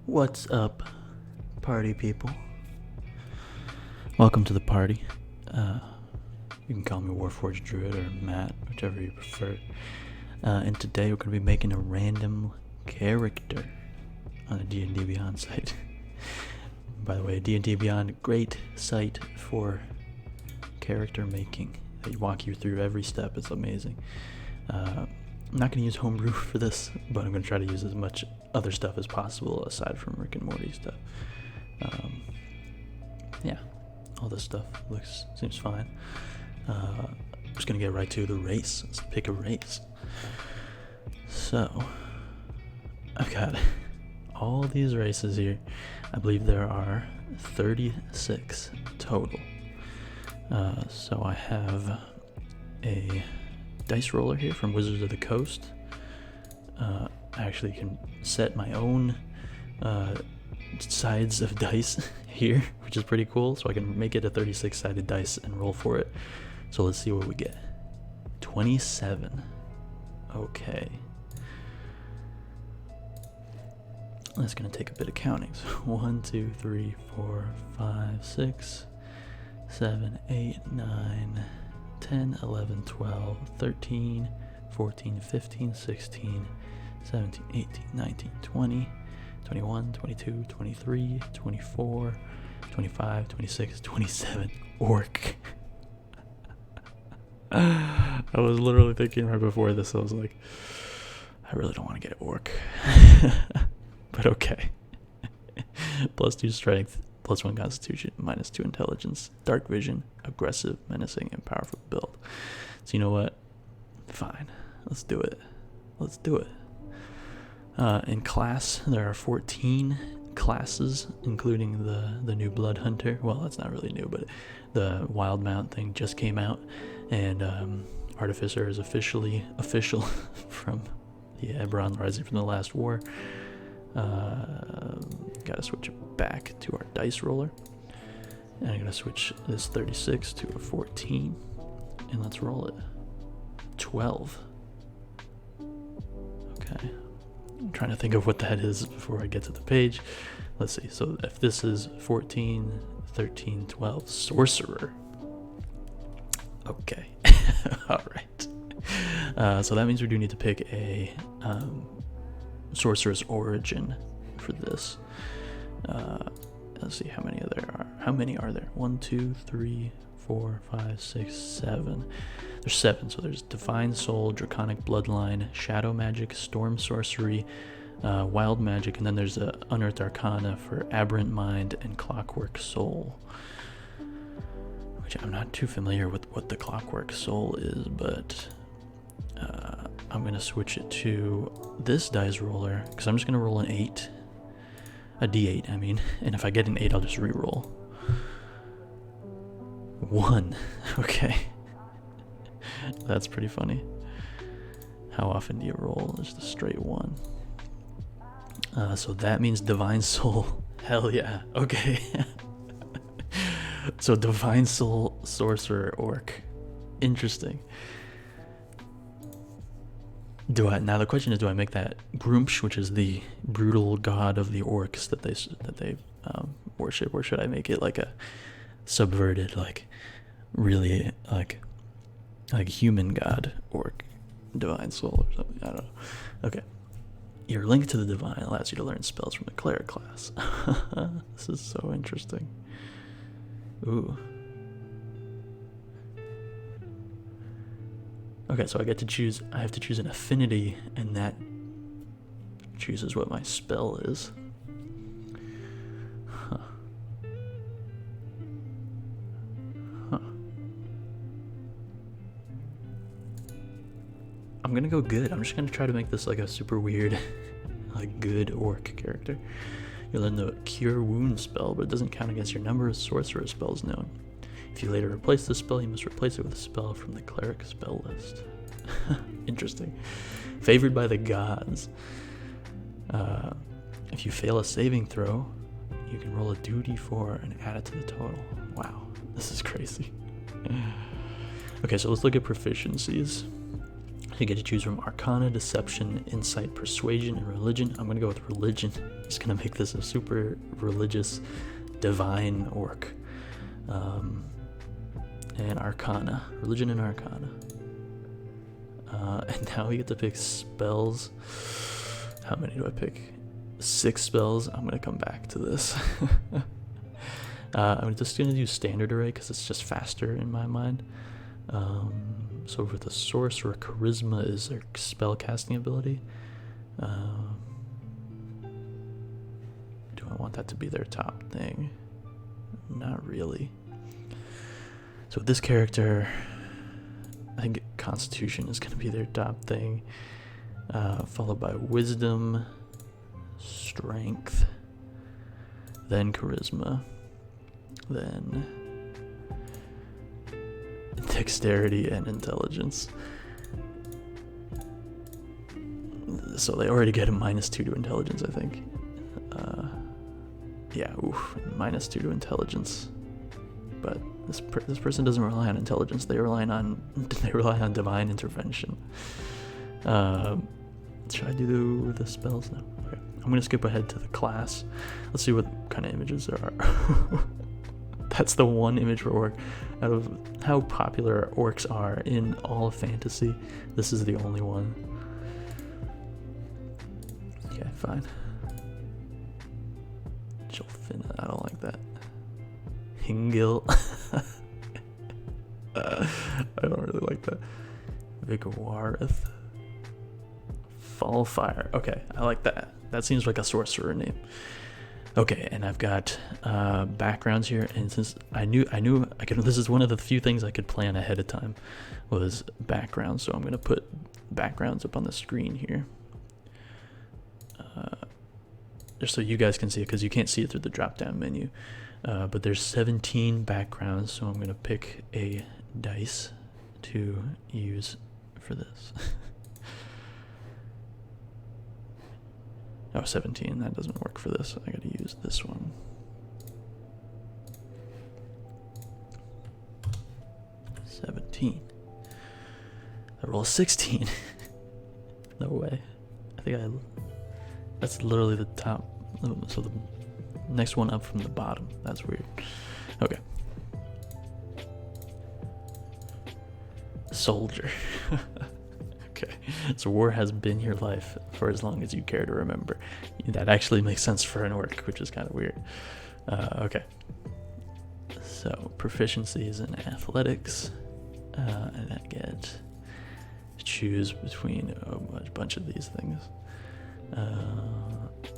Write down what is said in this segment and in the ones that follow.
What's up, party people? Welcome to the party. You can call me Warforged Druid or Matt, whichever you prefer. And today we're going to be making a random character on a D&D Beyond site. By the way, D&D Beyond, great site for character making. They walk you through every step. It's amazing. I'm not going to use homebrew for this, but I'm going to try to use as much other stuff as possible aside from Rick and Morty stuff. Yeah, all this stuff seems fine. I'm just going to get right to the race. Let's pick a race. So, I've got all these races here. I believe there are 36 total. So I have a dice roller here from Wizards of the Coast. I actually can set my own sides of dice here, which is pretty cool. So I can make it a 36-sided dice and roll for it. So let's see what we get. 27. Okay. That's going to take a bit of counting. So 1, 2, 3, 4, 5, 6, 7, 8, 9, 10, 11, 12, 13, 14, 15, 16, 17, 18, 19, 20, 21, 22, 23, 24, 25, 26, 27. Orc. I was literally thinking right before this, I was like, I really don't want to get orc. But okay. +2 strength, +1 constitution, -2 intelligence, dark vision, aggressive, menacing, and powerful build. So you know what? Fine. Let's do it. In class, there are 14 classes, including the new Blood Hunter. Well, that's not really new, but the Wild Mount thing just came out, and Artificer is official from the Eberron Rising from the last war. Gotta switch it back to our dice roller, and I'm gonna switch this 36 to a 14, and let's roll it. 12. Okay, I'm trying to think of what that is before I get to the page. Let's see. So if this is 14, 13, 12, Sorcerer. Okay. All right. So that means we do need to pick a Sorcerer's origin for this. Let's see how many there are. How many are there? 1, 2, 3, 4, 5, 6, 7. There's 7. So there's Divine Soul, Draconic Bloodline, Shadow Magic, Storm Sorcery, Wild Magic, and then there's a Unearthed Arcana for Aberrant Mind and Clockwork Soul. Which I'm not too familiar with what the Clockwork Soul is, but I'm going to switch it to this dice roller, because I'm just going to roll an 8. A d8, I mean. And if I get an 8, I'll just re-roll. 1. Okay. That's pretty funny. How often do you roll just a straight 1? So that means Divine Soul. Hell yeah. Okay. So Divine Soul Sorcerer Orc. Interesting. Now the question is, do I make that Grumpsh, which is the brutal god of the orcs that they worship, or should I make it like a subverted, like really like human god orc, Divine Soul or something? I don't know. Okay. Your link to the divine allows you to learn spells from the cleric class. This is so interesting. Ooh. Okay, so I have to choose an affinity, and that chooses what my spell is. Huh. I'm gonna go good. I'm just gonna try to make this like a super weird, like good orc character. You'll learn the Cure Wound spell, but it doesn't count against your number of sorcerer spells known. If you later replace the spell, you must replace it with a spell from the cleric spell list. Interesting. Favored by the gods. If you fail a saving throw, you can roll a 2d4 and add it to the total. Wow, this is crazy. Okay, so let's look at proficiencies. You get to choose from Arcana, Deception, Insight, Persuasion, and Religion. I'm going to go with Religion. Just going to make this a super religious, divine orc. And Arcana. Religion and Arcana. And now we get to pick spells. How many do I pick? 6 spells. I'm going to come back to this. I'm just going to do Standard Array because it's just faster in my mind. So for the Sorcerer, Charisma is their spell casting ability. Do I want that to be their top thing? Not really. So with this character, I think Constitution is going to be their top thing, followed by Wisdom, Strength, then Charisma, then Dexterity and Intelligence. So they already get a -2 to Intelligence, I think. Yeah, oof, -2 to Intelligence. But this person doesn't rely on Intelligence. They rely on Divine Intervention. Should I do the spells now? Okay, I'm gonna skip ahead to the class. Let's see what kind of images there are. That's the one image for orc. Out of how popular orcs are in all of fantasy, this is the only one. Okay, fine. Jolfina, I don't like that. Hingil. I don't really like that. Vigwarith. Falfire. Okay, I like that. That seems like a sorcerer name. Okay, and I've got backgrounds here, and since I knew I could, this is one of the few things I could plan ahead of time, was backgrounds. So I'm gonna put backgrounds up on the screen here, just so you guys can see it, because you can't see it through the drop-down menu. But there's 17 backgrounds, so I'm gonna pick a dice to use for this. Oh, 17, that doesn't work for this. I gotta use this one. $17. I roll a 16. No way. That's literally the top. So the next one up from the bottom. That's weird. Okay. Soldier. Okay, so war has been your life for as long as you care to remember. That actually makes sense for an orc, which is kind of weird. Okay, so proficiencies in athletics, and I get to choose between a bunch of these things.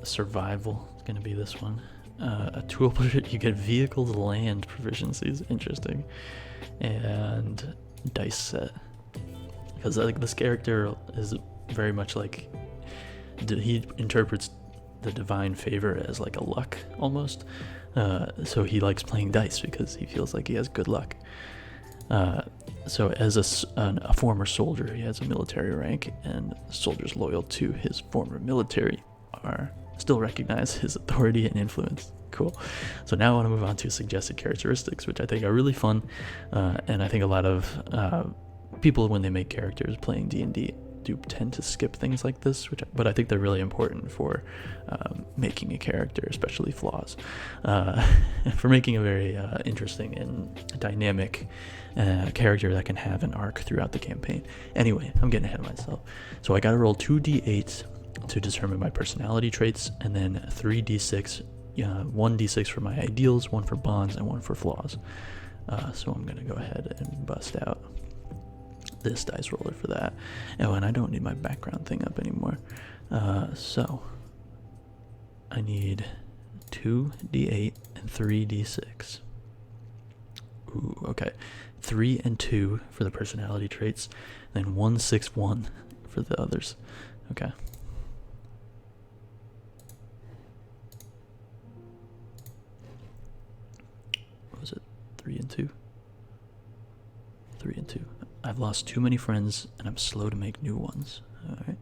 Survival is going to be this one. A tool, you get vehicles, land proficiencies, interesting, and dice set. Because like this character is very much like, he interprets the divine favor as like a luck almost. So he likes playing dice because he feels like he has good luck. So as a former soldier, he has a military rank, and soldiers loyal to his former military are still recognize his authority and influence. Cool. So now I want to move on to suggested characteristics, which I think are really fun, and I think a lot of people, when they make characters playing D&D, do tend to skip things like this, but I think they're really important for making a character, especially flaws, for making a very interesting and dynamic character that can have an arc throughout the campaign. Anyway, I'm getting ahead of myself. So I got to roll 2d8s to determine my personality traits, and then 3d6, 1d6 for my ideals, 1 for bonds, and 1 for flaws. So I'm going to go ahead and bust out this dice roller for that. Oh, and I don't need my background thing up anymore. So I need 2d8 and 3d6. Ooh, okay. 3 and 2 for the personality traits, then 1, 6, 1 for the others. Okay. What was it? 3 and 2? 3 and 2. I've lost too many friends, and I'm slow to make new ones. Alright.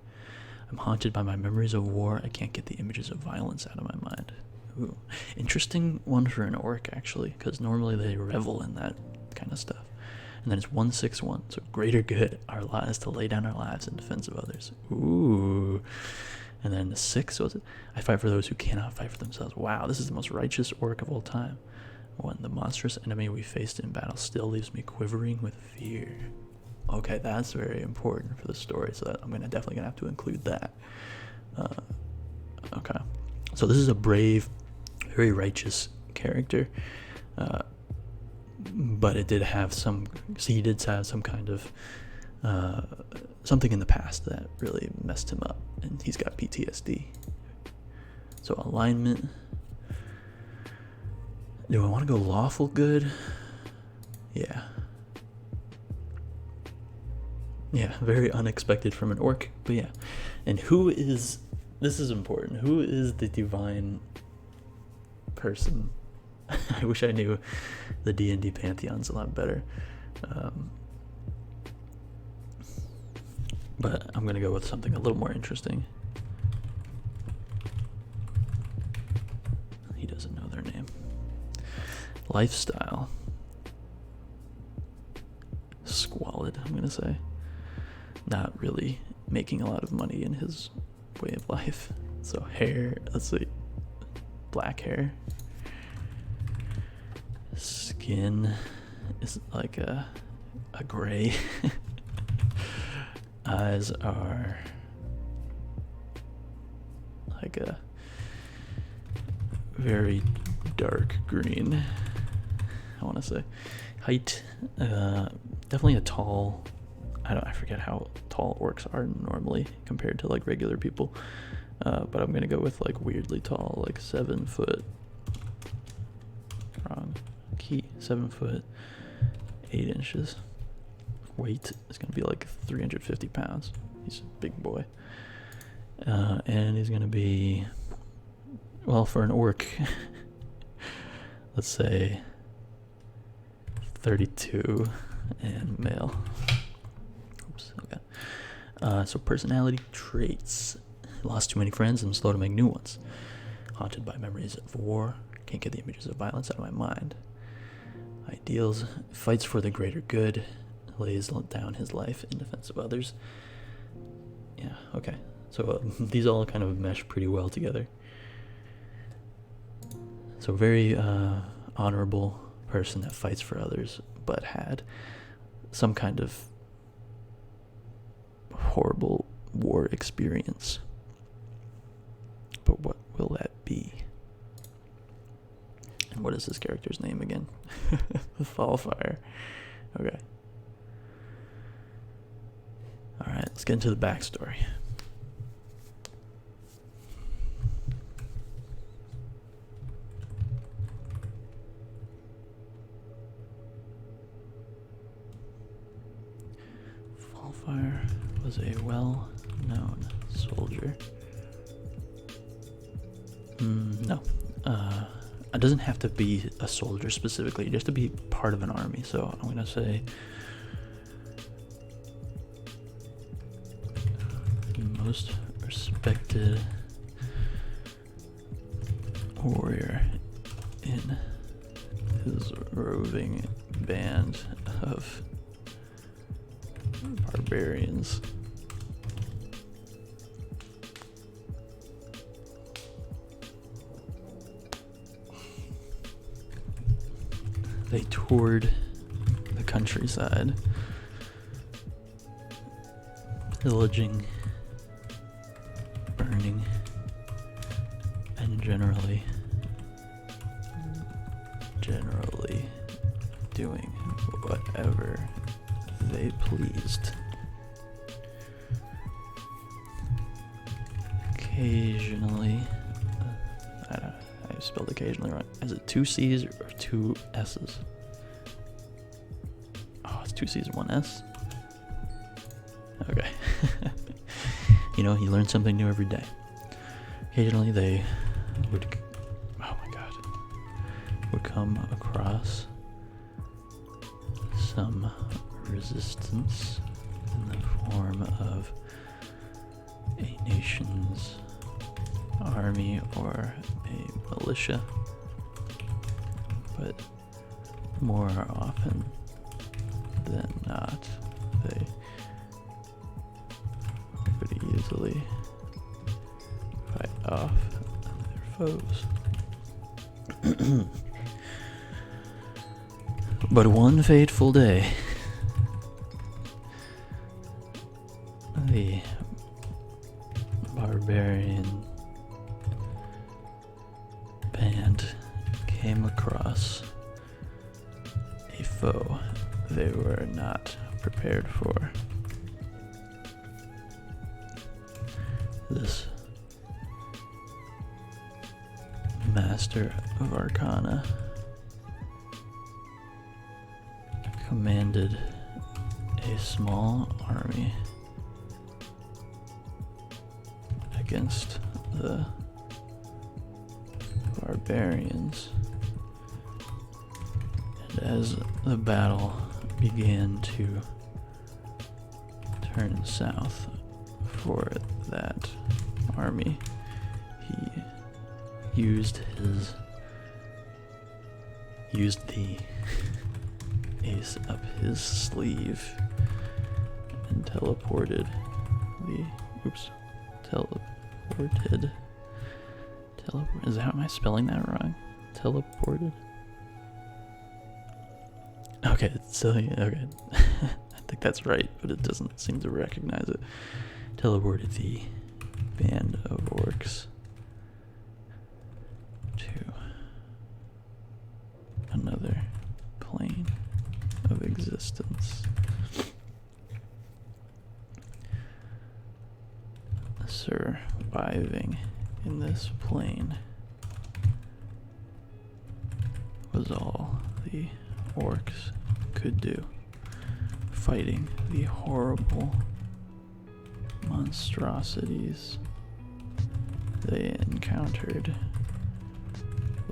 I'm haunted by my memories of war. I can't get the images of violence out of my mind. Ooh. Interesting one for an orc, actually, because normally they revel in that kind of stuff. And then it's 161. So greater good. Our lot is to lay down our lives in defense of others. Ooh. And then the 6, was it? I fight for those who cannot fight for themselves. Wow, this is the most righteous orc of all time. 1. The monstrous enemy we faced in battle still leaves me quivering with fear. Okay, that's very important for the story, so I'm definitely gonna have to include that. Okay, so this is a brave, very righteous character, but it did have some. He did have some kind of something in the past that really messed him up, and he's got PTSD. So alignment. Do I want to go lawful good? Yeah. Yeah, very unexpected from an orc, but yeah. And this is important, who is the divine person? I wish I knew the D&D pantheons a lot better. But I'm going to go with something a little more interesting. He doesn't know their name. Lifestyle. Squalid, I'm going to say. Not really making a lot of money in his way of life. So hair, let's see. Black hair. Skin is like a gray. Eyes are like a very dark green, I want to say. Height, definitely a tall, I forget how tall orcs are normally compared to like regular people, but I'm gonna go with like weirdly tall, like 7 foot. Wrong key. 7 foot 8 inches. Weight is gonna be like 350 pounds. He's a big boy, and he's gonna be, well, for an orc, let's say 32 and male. Oops, okay. So personality traits. Lost too many friends and slow to make new ones. Haunted by memories of war. Can't get the images of violence out of my mind. Ideals. Fights for the greater good. Lays down his life in defense of others. Yeah, okay. So these all kind of mesh pretty well together. So very honorable person that fights for others, but had some kind of horrible war experience. But what will that be? And what is this character's name again? Falfire. Okay. Alright, let's get into the backstory. Falfire was a well-known soldier. No. It doesn't have to be a soldier specifically, you just have to be part of an army. So I'm going to say most respected warrior in his roving band of barbarians. They toured the countryside, pillaging, burning, and generally doing whatever they pleased. Occasionally, I spelled occasionally wrong. Is it 2 C's or 2 S's? Oh, it's 2 C's and 1 S? Okay. You know, you learn something new every day. Occasionally they would, would come across some resistance in the form of a nation's army or a militia, but more often than not, they would easily fight off their foes. But one fateful day, the barbarian band came across a foe they were not prepared for. This Master of Arcana commanded a small army against the barbarians, and as the battle began to turn south for that army, he used the ace up his sleeve and teleported. Is that, am I spelling that wrong? Teleported? Okay, so okay. I think that's right, but it doesn't seem to recognize it. Teleported the band of orcs to another plane of existence. Surviving in this plane was all the orcs could do. Fighting the horrible monstrosities they encountered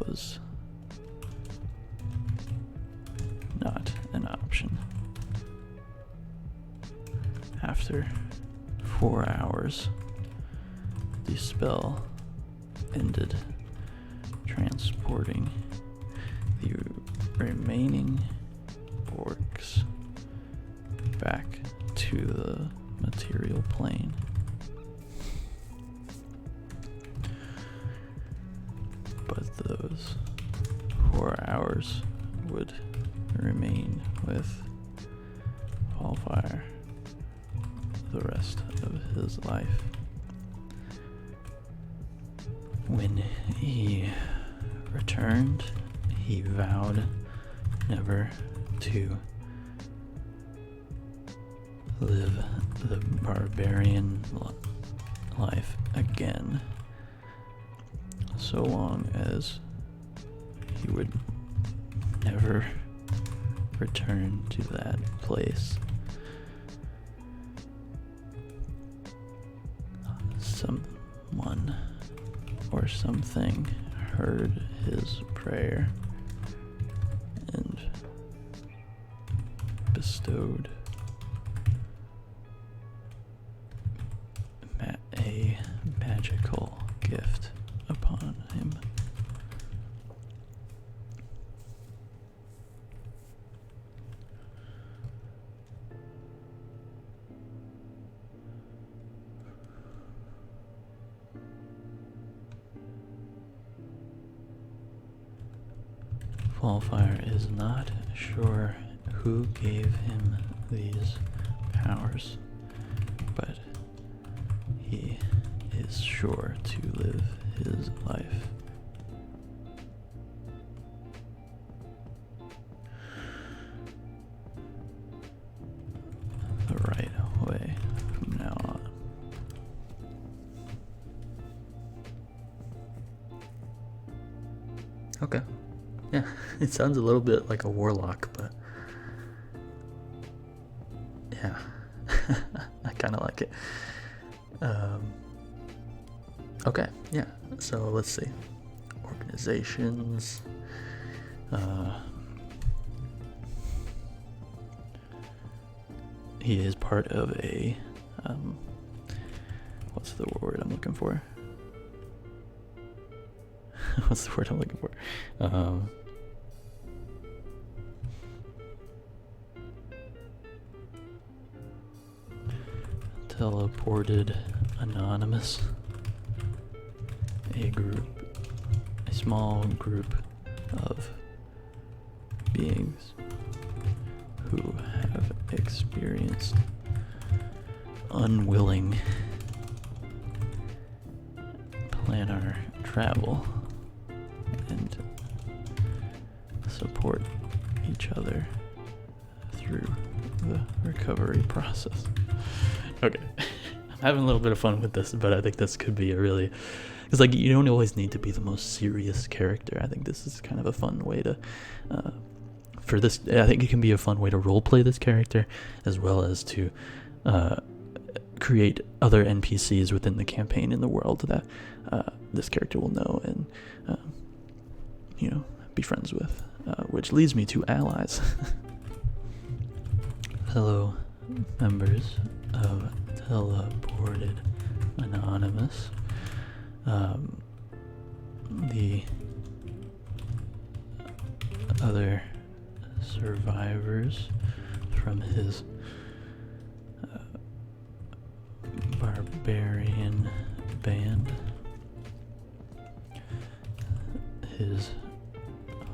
was not an option. After 4 hours, the spell ended, transporting the remaining orcs back to the material plane. But those 4 hours would remain with Falfire the rest of his life. When he returned, he vowed never to live the barbarian life again, so long as he would never return to that place. Someone or something heard his prayer and bestowed a magical gift upon him. Falfire is not sure who gave him these powers, but he is sure to live his life. The right way from now on. Okay. Yeah, it sounds a little bit like a warlock, but yeah, I kind of like it. Okay, yeah, so let's see. Organizations. He is part of a, what's the word I'm looking for? What's the word I'm looking for? teleported anonymous. A small group of beings who have experienced unwilling planar travel and support each other through the recovery process. Okay, I'm having a little bit of fun with this, but I think this could be a really, because like you don't always need to be the most serious character. I think this is kind of a fun way to, for this, I think it can be a fun way to roleplay this character, as well as to create other NPCs within the campaign in the world that this character will know and, be friends with, which leads me to allies. Hello, members of Teleported Anonymous. The other survivors from his barbarian band, his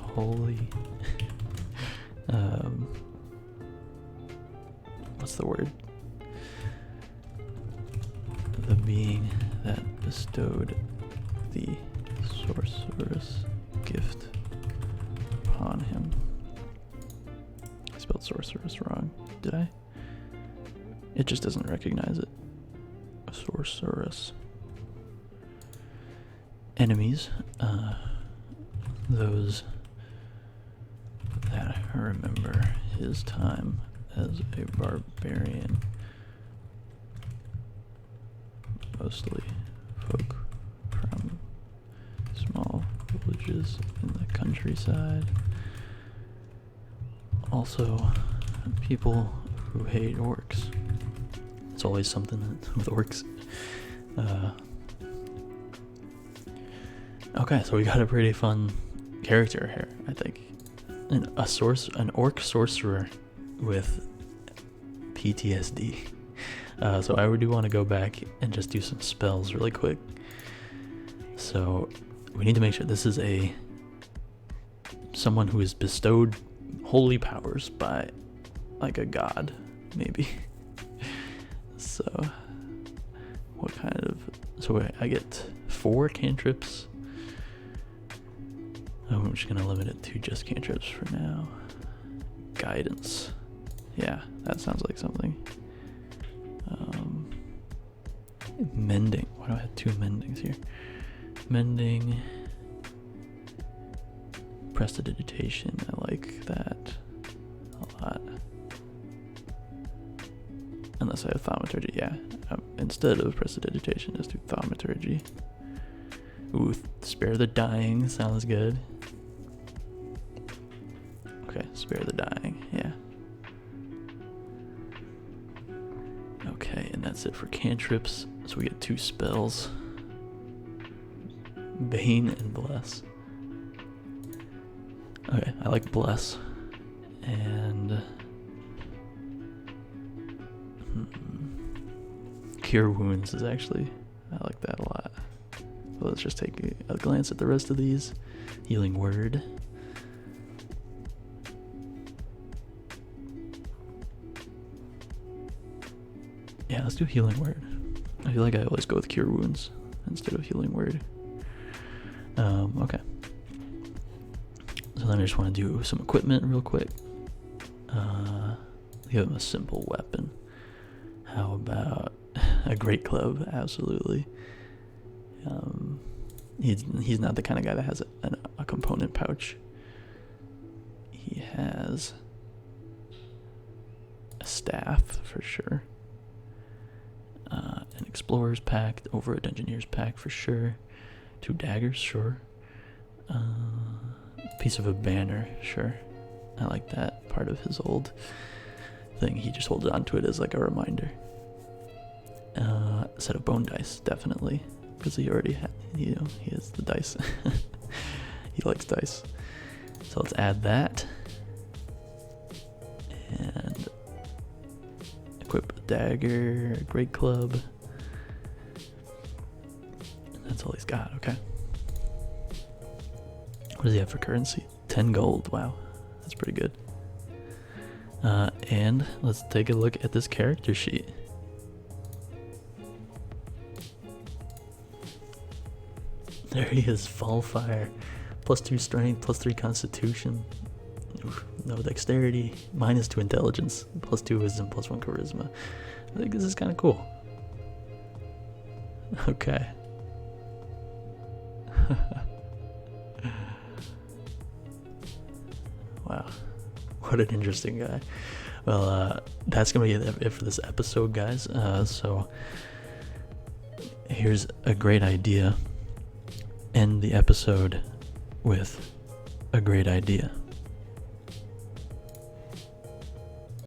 holy what's the word? The being that bestowed the sorceress gift upon him. I spelled sorceress wrong, did I? It just doesn't recognize it. Sorceress. Enemies, those that remember his time as a barbarian, mostly folk from small villages in the countryside. Also, people who hate orcs. It's always something with orcs. Okay, so we got a pretty fun character here, I think. An orc sorcerer with PTSD. So I do want to go back and just do some spells really quick. So we need to make sure this is someone who is bestowed holy powers by like a god, maybe. So what kind of, so I get 4 cantrips. I'm just gonna limit it to just cantrips for now. Guidance. Yeah, that sounds like something. Mending. Why do I have 2 mendings here? Mending. Prestidigitation. I like that a lot. Unless I have thaumaturgy. Yeah. Instead of prestidigitation, just do thaumaturgy. Ooh, spare the dying. Sounds good. Okay, spare the dying. Yeah. Okay, and that's it for cantrips. So we get 2 spells. Bane and Bless. Okay, I like Bless. And Cure Wounds is actually, I like that a lot. So let's just take a glance at the rest of these. Healing Word. Yeah, let's do Healing Word. I feel like I always go with Cure Wounds instead of Healing Word. Okay. So then I just want to do some equipment real quick. Give him a simple weapon. How about a great club? Absolutely. He's not the kind of guy that has a component pouch. He has a staff for sure. An explorer's pack over a dungeoneer's pack for sure. 2 daggers, sure. Piece of a banner, sure. I like that part of his old thing. He just holds on to it as like a reminder. A set of bone dice, definitely, because he already had, he has the dice. He likes dice. So let's add that. And equip a dagger, a great club. That's all he's got, okay. What does he have for currency? 10 gold, wow. That's pretty good. And let's take a look at this character sheet. There he is, Falfire. +2 strength, +3 constitution. Oof, no dexterity, -2 intelligence, +2 wisdom, +1 charisma. I think this is kind of cool. Okay. Wow, what an interesting guy. Well, that's gonna be it for this episode, guys. So here's a great idea. End the episode with a great idea.